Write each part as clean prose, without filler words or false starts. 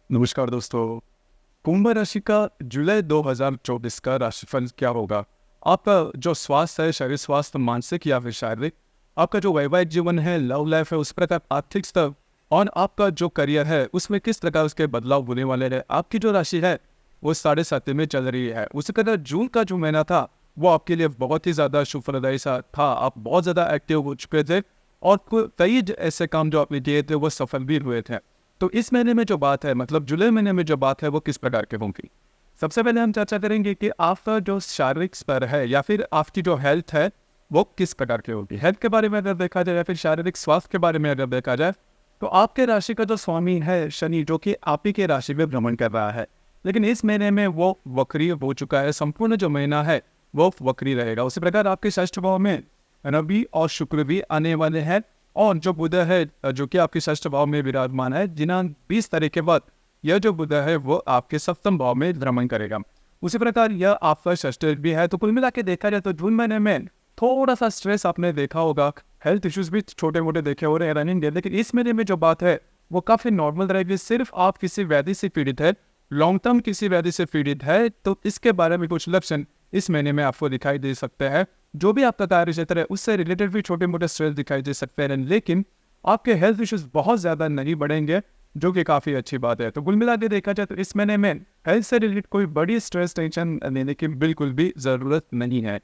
नमस्कार दोस्तों। कुंभ राशि का जुलाई 2024 का राशिफल क्या होगा? आपका जो स्वास्थ्य है, शरीर स्वास्थ्य, मानसिक या फिर शारीरिक, आपका जो वैवाहिक जीवन है, लव लाइफ है, उस प्रकार आर्थिक स्तर और आपका जो करियर है, उसमें किस प्रकार उसके बदलाव होने वाले हैं। आपकी जो राशि है, वो 7.5 में चल रही है। उसी तरह जून का जो महीना था, वो आपके लिए बहुत ही ज़्यादा शुभप्रदायी सा था। आप बहुत ज़्यादा एक्टिव हो चुके थे और कई ऐसे काम जो आपने किए थे, वो सफल भी हुए थे। तो इस महीने में जो बात है, मतलब जुलाई महीने में जो बात है, वो किस प्रकार की होगी? सबसे पहले हम चर्चा करेंगे कि आपका जो शारीरिक स्तर है या फिर आपकी जो हेल्थ है, वो किस प्रकार की होगी। हेल्थ के बारे में अगर देखा जाए या फिर शारीरिक स्वास्थ्य के बारे में अगर देखा जाए, तो आपके राशि का जो स्वामी है शनि, जो कि आप ही के राशि में भ्रमण कर रहा है, लेकिन इस महीने में वो वक्री हो चुका है। संपूर्ण जो महीना है वो वक्री रहेगा। उसी प्रकार आपके षष्ठ भाव में रवि और शुक्र भी आने वाले हैं और जो बुध है, जो कि आपके षष्ठ भाव में विराजमान है, दिनांक 20 तारीख के बाद यह जो बुध है वो आपके सप्तम भाव में भ्रमण करेगा। उसी प्रकार यह आपका षष्ठ भी है। तो कुल मिला के देखा जाए तो जून महीने में थोड़ा सा स्ट्रेस आपने देखा होगा, हेल्थ इश्यूज भी छोटे मोटे देखे हो रहे हैं रनिंग डे, लेकिन इस महीने में जो बात है वो काफी नॉर्मल रहेगी। सिर्फ आप किसी व्याधि से पीड़ित है, लॉन्ग टर्म किसी व्याधि से पीड़ित है, तो इसके बारे में कुछ लक्षण इस महीने में आपको दिखाई दे सकते हैं। जो भी आपका कार्य क्षेत्र है उससे रिलेटेड भी छोटे मोटे स्ट्रेस दिखाई दे सकते हैं, लेकिन आपके हेल्थ इश्यूज बहुत ज्यादा नहीं बढ़ेंगे, जो कि काफी अच्छी बात है। तो कुल मिला के देखा जाए तो इस महीने में हेल्थ से रिलेटेड कोई बड़ी स्ट्रेस टेंशन लेने की बिल्कुल भी जरूरत नहीं है।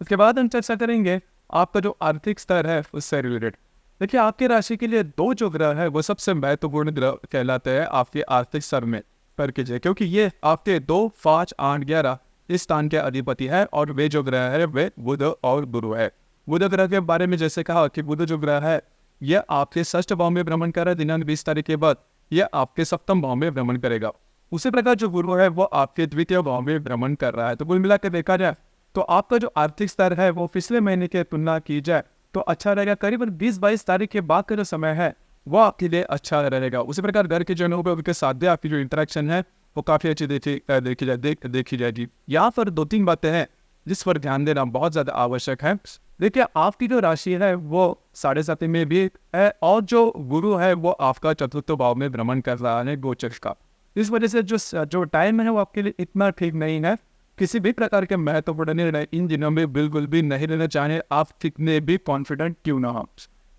उसके बाद हम चर्चा करेंगे आपका जो आर्थिक स्तर है उससे रिलेटेड। देखिए, आपके राशि के लिए दो जो ग्रह है वो सबसे महत्वपूर्ण ग्रह कहलाते हैं आपके आर्थिक स्तर में पर कीजिए, क्योंकि ये आपके 2, 5, 8, 11 इस स्थान के अधिपति है और वे जो ग्रह है वे बुध और गुरु है। बुध ग्रह के बारे में जैसे कहा कि बुध जो ग्रह है यह आपके षष्ठ भाव में भ्रमण कर रहा है। दिनांक 20 तारीख के बाद यह आपके सप्तम भाव में भ्रमण करेगा। उसी प्रकार जो गुरु है वो आपके द्वितीय भाव में भ्रमण कर रहा है। तो कुल मिलाकर देखा जाए तो आपका जो आर्थिक स्तर है वो पिछले महीने की तुलना की जाए तो अच्छा रहेगा। करीबन 20-22 तारीख के बाद का जो समय है वो आपके लिए अच्छा रहेगा। उसी प्रकार घर के जनों पर उनके साथ आपकी जो इंटरेक्शन है वो काफी अच्छी देखी जाएगी। यहाँ पर 2-3 बातें हैं जिस पर ध्यान देना बहुत ज्यादा आवश्यक है। देखिए, आपकी जो राशि है वो 7.5 में भी है और जो गुरु है वो आपका चतुर्थ भाव में भ्रमण कर रहा है गोचर का। इस वजह से जो टाइम है वो आपके लिए इतना ठीक नहीं है। किसी भी प्रकार के महत्वपूर्ण निर्णय इन दिनों में बिल्कुल भी नहीं लेना चाहें, आप कितने भी कॉन्फिडेंट क्यों ना हो।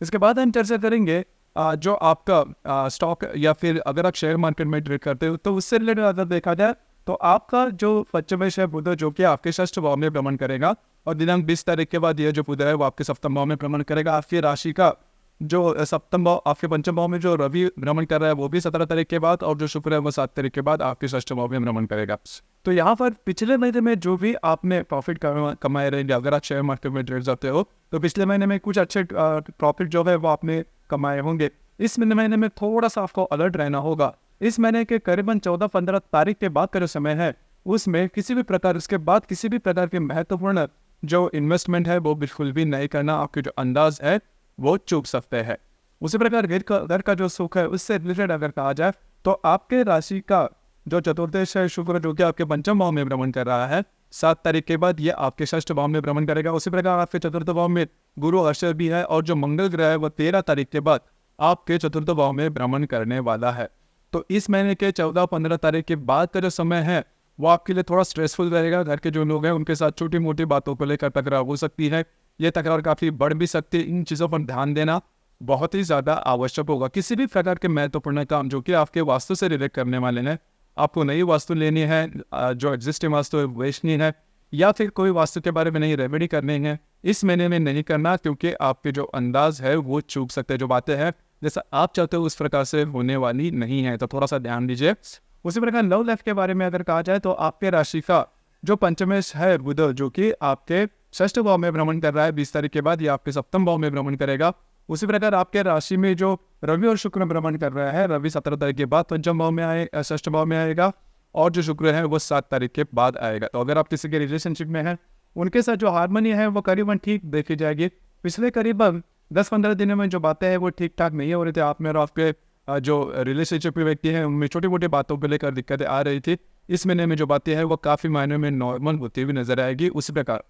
इसके बाद हम चर्चा करेंगे जो आपका स्टॉक या फिर अगर आप शेयर मार्केट में ट्रेड करते हो तो उससे रिलेटेड अगर देखा जाए तो आपका जो पंचमेश है बुध, जो कि आपके षष्ठ भाव में भ्रमण करेगा और दिनांक 20 तारीख के बाद यह जो बुध है वो आपके सप्तम भाव में भ्रमण करेगा। आपकी राशि का जो सप्तम भाव, आपके पंचम भाव में जो रवि भ्रमण कर रहा है वो भी 17 तारीख के बाद, और जो शुक्र है वो 7 तारीख के बाद आपके षष्ठ भाव में भ्रमण करेगा। तो यहाँ पर पिछले महीने में जो भी आपने प्रॉफिट कमाए रहेंगे, अगर आप शेयर मार्केट में ट्रेड करते हो तो पिछले महीने में कुछ अच्छे प्रॉफिट जो है वो आपने कमाए होंगे। इस महीने में थोड़ा सा आपको अलर्ट रहना होगा। इस महीने के करीबन 14-15 तारीख के बाद का जो समय है उसमें किसी भी प्रकार, उसके बाद किसी भी प्रकार के महत्वपूर्ण जो इन्वेस्टमेंट है वो बिल्कुल भी नहीं करना। आपके जो अंदाज है वो चूक सकते हैं। उसी प्रकार घर का जो सुख है उससे रिलेटेड अगर कहा जाए तो आपके राशि का जो चतुर्दश है शुक्र, जो कि आपके पंचम भाव में भ्रमण कर रहा है, 7 तारीख के बाद ये आपके षष्ठ भाव में भ्रमण करेगा। उसी प्रकार आपके चतुर्थ भाव में गुरु अक्षर भी है और जो मंगल ग्रह है वो 13 तारीख के बाद आपके चतुर्थ भाव में भ्रमण करने वाला है। तो इस महीने के 14-15 तारीख के बाद का जो समय है वो आपके लिए थोड़ा स्ट्रेसफुल रहेगा। घर के जो लोग हैं उनके साथ छोटी मोटी बातों को लेकर तकरार हो सकती है। ये तकरार काफी बढ़ भी सकती है। इन चीजों पर ध्यान देना बहुत ही ज्यादा आवश्यक होगा। किसी भी प्रकार के महत्वपूर्ण काम जो कि आपके वास्तु से रिलेट करने वाले हैं, आपको नई वास्तु लेनी है, जो एग्जिस्टिंग वास्तु है बेचनी है, या फिर कोई वास्तु के बारे में नई रेमेडी करनी है, इस महीने में नहीं करना, क्योंकि आपके जो अंदाज है वो चूक सकते हैं। जो बातें हैं जैसा आप चाहते हो उस प्रकार से होने वाली नहीं है, तो थोड़ा सा ध्यान दीजिए। उसी प्रकार लव लाइफ के बारे में अगर कहा जाए तो आपके राशि का जो पंचमेश है बुध, जो कि आपके षष्ठ भाव में भ्रमण कर रहा है 20 तारीख के बाद, ये आपके सप्तम भाव में भ्रमण करेगा। उसी प्रकार आपके राशि में जो रवि और शुक्र भ्रमण कर रहा है, रवि 17 तारीख के बाद पंचम भाव में षष्ठ भाव में आएगा और जो शुक्र है वो 7 तारीख के बाद आएगा। तो अगर आप किसी के रिलेशनशिप में हैं उनके साथ जो हार्मनी है वो करीबन ठीक देखी जाएगी। पिछले करीबन 10-15 दिनों में जो बातें हैं वो ठीक ठाक नहीं हो रही थी। आप में और आपके जो रिलेशनशिप के व्यक्ति हैं उनमें छोटी मोटी बातों को लेकर दिक्कतें आ रही थी। इस महीने में जो बातें हैं वो काफी मायने में नॉर्मल होती हुई नजर आएगी। उसी प्रकार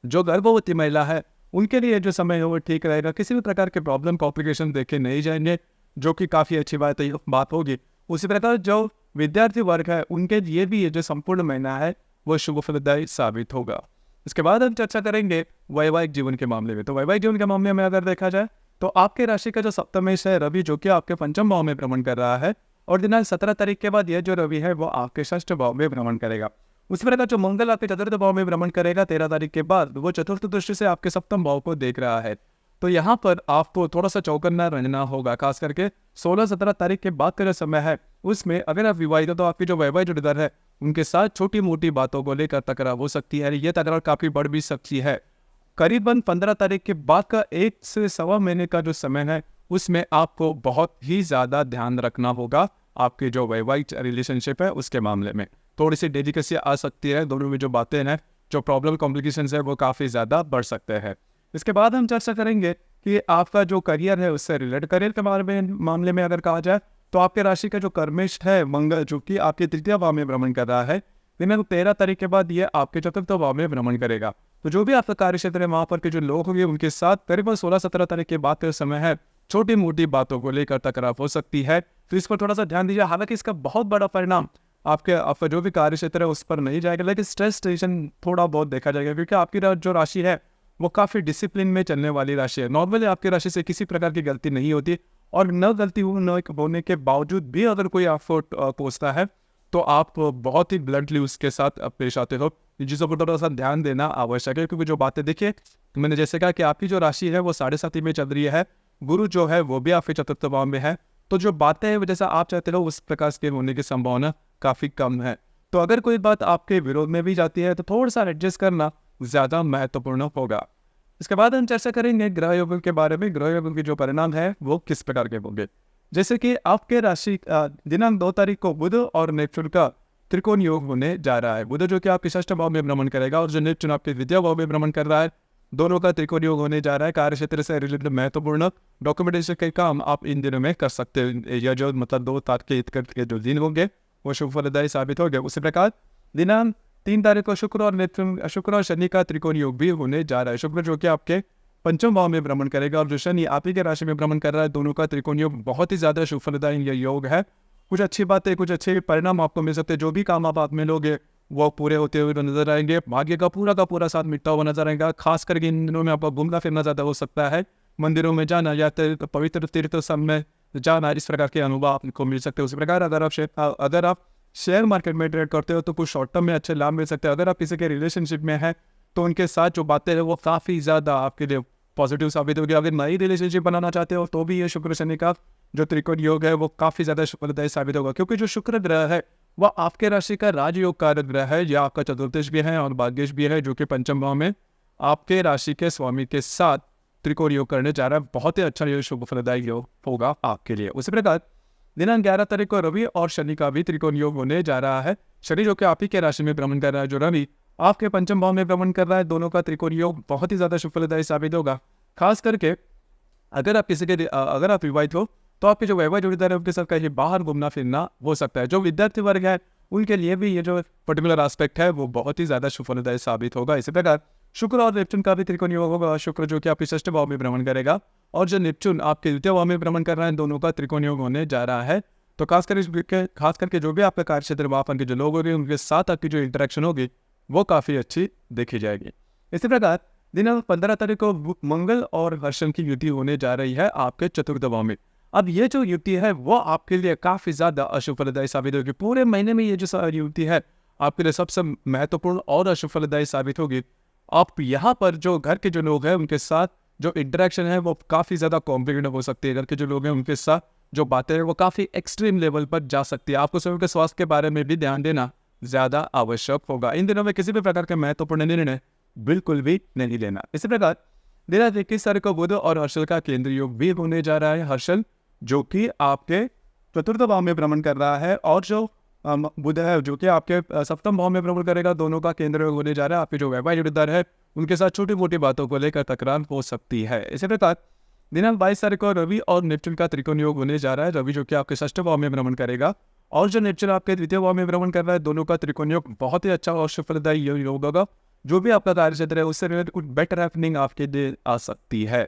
जो गर्भवती महिला है उनके लिए जो समय है वो ठीक रहेगा। किसी भी प्रकार के प्रॉब्लम कॉम्प्लिकेशन देखे नहीं जाएंगे, जो कि काफी अच्छी बात होगी। उसी प्रकार जो विद्यार्थी वर्ग है उनके लिए भी ये जो संपूर्ण महीना है वो शुभ फलदायी साबित होगा। इसके बाद हम चर्चा करेंगे वैवाहिक जीवन के मामले में। तो वैवाहिक जीवन के मामले में अगर देखा जाए तो आपके राशि का जो सप्तमेश है रवि, जो कि आपके पंचम भाव में भ्रमण कर रहा है, और दिनांक 17 तारीख के बाद यह जो रवि है वो आपके षष्ठ भाव में भ्रमण करेगा। उसी प्रकार जो मंगल आपके चतुर्थ भाव में भ्रमण करेगा 13 तारीख के बाद, वो चतुर्थ दृष्टि से आपके सप्तम भाव को देख रहा है। तो यहाँ पर आपको थोड़ा सा चौकन्ना रहना होगा, खास करके 16-17 तारीख के बाद का जो समय है उसमें अगर आप विवाहित हो तो आपकी जो वैवाहिक जोड़ीदार है उनके साथ छोटी मोटी बातों को लेकर तकरार हो सकती है। ये तकरार काफी बढ़ भी सकती है। करीबन 15 तारीख के बाद का 1 से सवा महीने का जो समय है उसमें आपको बहुत ही ज्यादा ध्यान रखना होगा आपके जो वैवाहिक रिलेशनशिप है उसके मामले में। थोड़ी सी डेलिकेसी आ सकती है, दोनों में जो बातें हैं, जो प्रॉब्लम कॉम्प्लिकेशंस है वो काफ़ी ज़्यादा बढ़ सकते हैं। इसके बाद हम चर्चा करेंगे कि आपका जो करियर है उससे रिलेटेड करियर के मामले में अगर कहा जाए तो आपके राशि का जो कर्मेश है मंगल, जो कि आपके तृतीय भाव में भ्रमण कर रहा है, दिनांक 13 तारीख के बाद ये आपके चतुर्थ भाव में भ्रमण करेगा। तो जो भी आपका कार्य क्षेत्र है वहाँ पर के जो लोग होंगे उनके साथ करीबन 16-17 तारीख के बाद का समय है छोटी मोटी बातों को लेकर तकरार हो सकती है। तो इस पर थोड़ा सा ध्यान दीजिए। हालांकि इसका बहुत बड़ा परिणाम आपका जो भी कार्य क्षेत्र है उस पर नहीं जाएगा, लेकिन स्ट्रेस टेंशन थोड़ा बहुत देखा जाएगा, क्योंकि आपकी जो राशि है वो काफ़ी डिसिप्लिन में चलने वाली राशि है। नॉर्मली आपकी राशि से किसी प्रकार की गलती नहीं होती, और न गलती होने के बावजूद भी अगर कोई आपको कोसता है तो आप बहुत ही ब्लंटली उसके साथ पेश आते हो। इन चीज़ों पर थोड़ा सा ध्यान देना आवश्यक है, क्योंकि जो बातें देखिए मैंने जैसे कहा कि आपकी जो राशि है वो 7.5 में चल रही है, गुरु जो है वो भी आपके चतुर्थ भाव में है। तो जो बातें हैं वो जैसा आप चाहते हो उस प्रकार के होने की संभावना काफ़ी कम है। तो अगर कोई बात आपके विरोध में भी जाती है तो थोड़ा सा एडजस्ट करना ज़्यादा महत्वपूर्ण होगा। इसके बाद हम चर्चा करेंगे ग्रह योगों के बारे में। ग्रह योगों के जो परिणाम है वो किस प्रकार के होंगे। जैसे कि आपके राशि दिनांक 2 तारीख को बुध और नेपच्यून का त्रिकोण योग होने जा रहा है। बुध जो कि आपके षष्ठ भाव में भ्रमण करेगा और जो नेपच्यून आपके द्वितीय भाव में भ्रमण कर रहा है, दोनों का त्रिकोण योग होने जा रहा है। कार्य क्षेत्र से रिलेटेड महत्वपूर्ण डॉक्यूमेंटेशन के काम आप इन दिनों में कर सकते हैं। यह जो मतलब 2 तारीख के जो दिन होंगे वो शुभ फलदायी साबित होंगे। उसी प्रकार दिनांक 3 तारीख को शुक्र और शनि का त्रिकोण योग भी होने जा रहा है। शुक्र जो कि आपके पंचम भाव में भ्रमण करेगा और जो शनि आप ही के राशि में भ्रमण कर रहा है, दोनों का त्रिकोण योग बहुत ही ज्यादा शुभ फलदायी यह योग है। कुछ अच्छी बातें, कुछ अच्छे परिणाम आपको मिल सकते हैं। जो भी काम आप में लोगे वो पूरे होते हुए नजर आएंगे। भाग्य का पूरा साथ मिटता हुआ नजर आएगा। खास करके इन दिनों में आपका घूमना फिरना ज्यादा हो सकता है, मंदिरों में जाना या पवित्र तीर्थ सब में जाना, इस प्रकार के अनुभव आपको मिल सकते हैं। उसी प्रकार अगर आप शेयर मार्केट में ट्रेड करते हो तो कुछ शॉर्ट टर्म में अच्छे लाभ मिल सकते हैं। अगर आप किसी के रिलेशनशिप में हैं तो उनके साथ जो बातें हैं वो काफ़ी ज़्यादा आपके लिए पॉजिटिव साबित होगी। अगर नई रिलेशनशिप बनाना चाहते हो तो भी ये शुक्र शनि का जो त्रिकोण योग है वो काफ़ी ज़्यादा फलदायी साबित होगा, क्योंकि जो शुक्र ग्रह है वह आपके राशि का राजयोग कारक ग्रह है। यह आपका चतुर्थेश भी है और भाग्येश भी है, जो कि पंचम भाव में आपके राशि के स्वामी के साथ त्रिकोण योग करने जा रहा है। बहुत ही अच्छा ये शुभ फलदायी योग होगा आपके लिए। उसी प्रकार दिनांक 11 तारीख को रवि और शनि का भी त्रिकोण योग होने जा रहा है। शनि जो कि आप ही के राशि में भ्रमण कर रहा है, जो रवि आपके पंचम भाव में भ्रमण कर रहा है, दोनों का त्रिकोण योग बहुत ही ज्यादा शुभ फलदायी साबित होगा। खास करके अगर आप विवाहित हो तो आपके जो वैवाहिक जोड़ीदार है उनके साथ कहीं बाहर घूमना फिरना हो सकता है। जो विद्यार्थी वर्ग है उनके लिए भी ये जो पर्टिकुलर एस्पेक्ट है वो बहुत ही ज्यादा शुभ फलदायी साबित होगा। इसी प्रकार शुक्र और नेपच्यून का भी त्रिकोण योग होगा। शुक्र जो कि आपके षष्ठ भाव में भ्रमण करेगा और जो नेपच्यून आपके द्वितीय भाव में भ्रमण कर रहा है, दोनों का त्रिकोण योग होने जा रहा है। तो खास करके जो भी आपका कार्य क्षेत्र वहाँ पर के जो लोग होंगे उनके साथ आपकी जो इंटरेक्शन होगी वो काफ़ी अच्छी देखी जाएगी। इसी प्रकार दिनांक 15 तारीख को मंगल और हर्षण की युति होने जा रही है आपके चतुर्थ भाव में। अब ये जो युति है वो आपके लिए काफ़ी ज़्यादा अशुभ फलदायी साबित होगी। पूरे महीने में ये जो युति है आपके लिए सबसे महत्वपूर्ण और अशुभ फलदायी साबित होगी। आप यहाँ पर जो घर के जो लोग हैं उनके साथ जो इंटरेक्शन है वो काफ़ी ज़्यादा कॉम्प्लिकेटेड हो सकती है। घर के जो लोग हैं उनके साथ जो बातें हैं वो काफ़ी एक्सट्रीम लेवल पर जा सकती है। आपको स्वयं के स्वास्थ्य के बारे में भी ध्यान देना ज़्यादा आवश्यक होगा। इन दिनों में किसी भी प्रकार के महत्वपूर्ण निर्णय बिल्कुल भी नहीं लेना। इसी प्रकार दिनांक 21 तारीख को बुध और हर्षल का केंद्रीय योग भी होने जा रहा है। हर्षल जो कि आपके चतुर्थ भाव में भ्रमण कर रहा है और जो बुध है जो कि आपके सप्तम भाव में भ्रमण करेगा, दोनों का केंद्र योग होने जा रहा है। आपके जो वैवाहिक जोड़ीदार है उनके साथ छोटी मोटी बातों को लेकर तकरार हो सकती है। इसी प्रकार दिनांक 22 तारीख को रवि और नेपच्यून का त्रिकोण योग होने जा रहा है। रवि जो कि आपके षष्ठ भाव में भ्रमण करेगा और जो नेपच्यून आपके द्वितीय भाव में भ्रमण कर रहा है, दोनों का त्रिकोण योग बहुत ही अच्छा और फलदायी योग होगा। जो भी आपका कार्य क्षेत्र है उससे रिलेटेड कुछ बेटर हैपनिंग आपके लिए आ सकती है।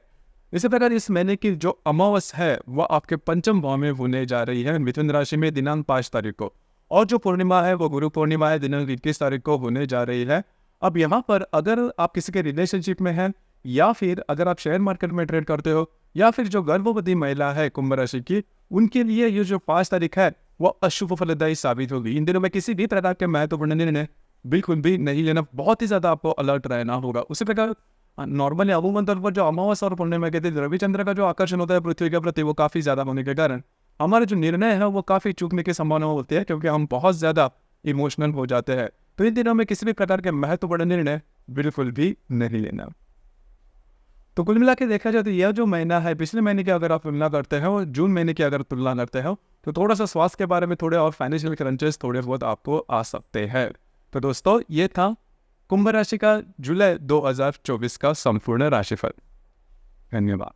इसी प्रकार इस महीने की जो अमावस है वह आपके पंचम भाव में होने जा रही है मिथुन राशि में दिनांक 5 तारीख को, और जो पूर्णिमा है वो गुरु पूर्णिमा है दिनांक 21 तारीख को होने जा रही है। अब यहाँ पर अगर आप किसी के रिलेशनशिप में हैं, या फिर अगर आप शेयर मार्केट में ट्रेड करते हो, या फिर जो गर्भवती महिला है कुंभ राशि की, उनके लिए ये जो 5 तारीख है वो अशुभ फलदायी साबित होगी। इन दिनों में किसी भी प्रकार के महत्वपूर्ण निर्णय बिल्कुल भी नहीं लेना, बहुत ही ज्यादा आपको अलर्ट रहना होगा। उसी प्रकार नॉर्मली अमूमन तौर पर जो अमावस और पूर्णिमा के दिन रविचंद्र का जो आकर्षण होता है पृथ्वी के प्रति वो काफी ज्यादा होने के कारण हमारे जो निर्णय है वो काफी चूकने की संभावना होती है, क्योंकि हम बहुत ज्यादा इमोशनल हो जाते हैं। तो इन दिनों में किसी भी प्रकार के महत्वपूर्ण निर्णय बिल्कुल भी नहीं लेना। तो कुल मिला के देखा जाए तो यह जो महीना है, पिछले महीने की अगर आप तुलना करते हो, जून महीने की अगर तुलना करते हो, तो थोड़ा सा स्वास्थ्य के बारे में थोड़े और फाइनेंशियल क्रंचेस थोड़े बहुत आपको आ सकते हैं। तो दोस्तों ये था कुंभ राशि का जुलाई 2024 का संपूर्ण राशिफल। धन्यवाद।